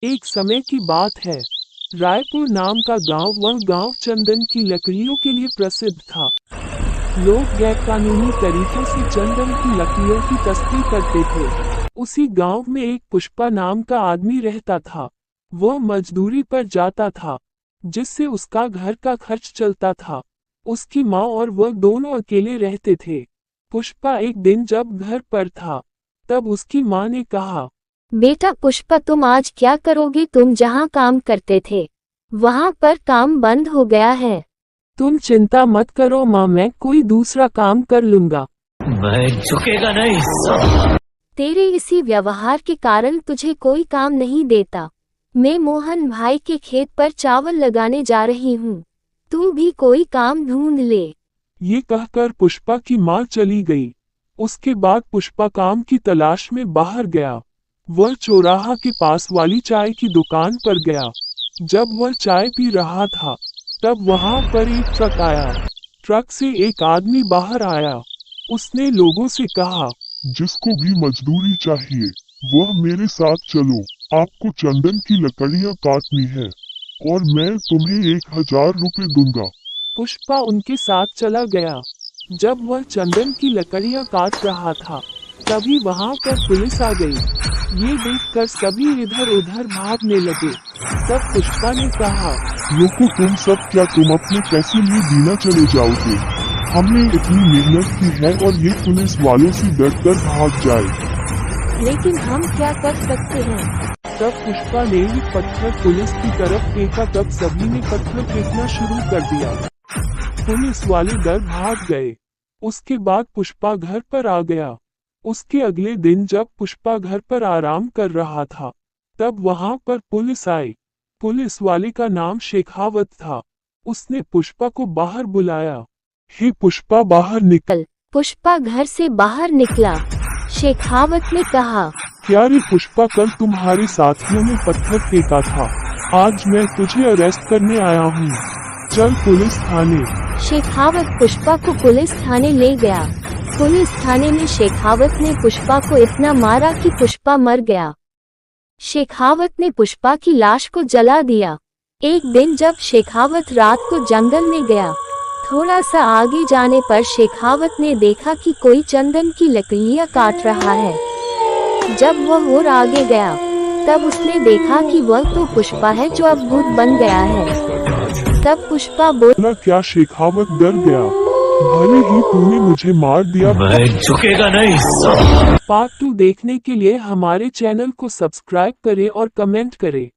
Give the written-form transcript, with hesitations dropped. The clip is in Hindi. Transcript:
एक समय की बात है। रायपुर नाम का गांव, वह गांव चंदन की लकड़ियों के लिए प्रसिद्ध था। लोग गैरकानूनी तरीके से चंदन की लकड़ियों की तस्करी करते थे। उसी गांव में एक पुष्पा नाम का आदमी रहता था। वह मजदूरी पर जाता था, जिससे उसका घर का खर्च चलता था। उसकी माँ और वह दोनों अकेले रहते थे। पुष्पा एक दिन जब घर पर था, तब उसकी माँ ने कहा, बेटा पुष्पा, तुम आज क्या करोगे? तुम जहाँ काम करते थे वहाँ पर काम बंद हो गया है। तुम चिंता मत करो माँ, मैं कोई दूसरा काम कर लूंगा। मैं झुकेगा नहीं। तेरे इसी व्यवहार के कारण तुझे कोई काम नहीं देता। मैं मोहन भाई के खेत पर चावल लगाने जा रही हूँ, तू भी कोई काम ढूंढ ले। ये कहकर पुष्पा की माँ चली गई। उसके बाद पुष्पा काम की तलाश में बाहर गया। वह चौराहा के पास वाली चाय की दुकान पर गया। जब वह चाय पी रहा था, तब वहां पर एक ट्रक आया। ट्रक से एक आदमी बाहर आया। उसने लोगों से कहा, जिसको भी मजदूरी चाहिए वह मेरे साथ चलो। आपको चंदन की लकड़ियां काटनी है और मैं तुम्हें 1000 रुपए दूंगा। पुष्पा उनके साथ चला गया। जब वह चंदन की लकड़ियां काट रहा था, तभी वहां पर पुलिस आ गई। ये देखकर सभी इधर उधर भागने लगे। तब पुष्पा ने कहा, रुको तुम सब, क्या तुम अपने पैसे लिए बिना चले जाओगे? हमने इतनी मेहनत की है और ये पुलिस वालों से डर कर भाग जाए। लेकिन हम क्या कर सकते हैं? तब पुष्पा ने ही पत्थर पुलिस की तरफ फेंका। तब सभी ने पत्थर फेंकना शुरू कर दिया। पुलिस वाले डर भाग गए। उसके बाद पुष्पा घर पर आ गया। उसके अगले दिन जब पुष्पा घर पर आराम कर रहा था, तब वहां पर पुलिस आई। पुलिस वाले का नाम शेखावत था। उसने पुष्पा को बाहर बुलाया। हे पुष्पा, बाहर निकल। पुष्पा घर से बाहर निकला। शेखावत ने कहा, क्या रे पुष्पा, कल तुम्हारे साथियों ने पत्थर फेंका था। आज मैं तुझे अरेस्ट करने आया हूँ। चल पुलिस थाने। शेखावत पुष्पा को पुलिस थाने ले गया। पुलिस थाने में शेखावत ने पुष्पा को इतना मारा कि पुष्पा मर गया। शेखावत ने पुष्पा की लाश को जला दिया। एक दिन जब शेखावत रात को जंगल में गया, थोड़ा सा आगे जाने पर शेखावत ने देखा कि कोई चंदन की लकड़ियां काट रहा है। जब वह और आगे गया, तब उसने देखा कि वह तो पुष्पा है जो अब भूत बन गया है। तब पुष्पा बोला, क्या शेखावत डर गया? भले ही तूने मुझे मार दिया, मैं झुकेगा नहीं। पार्ट 2 देखने के लिए हमारे चैनल को सब्सक्राइब करें और कमेंट करें।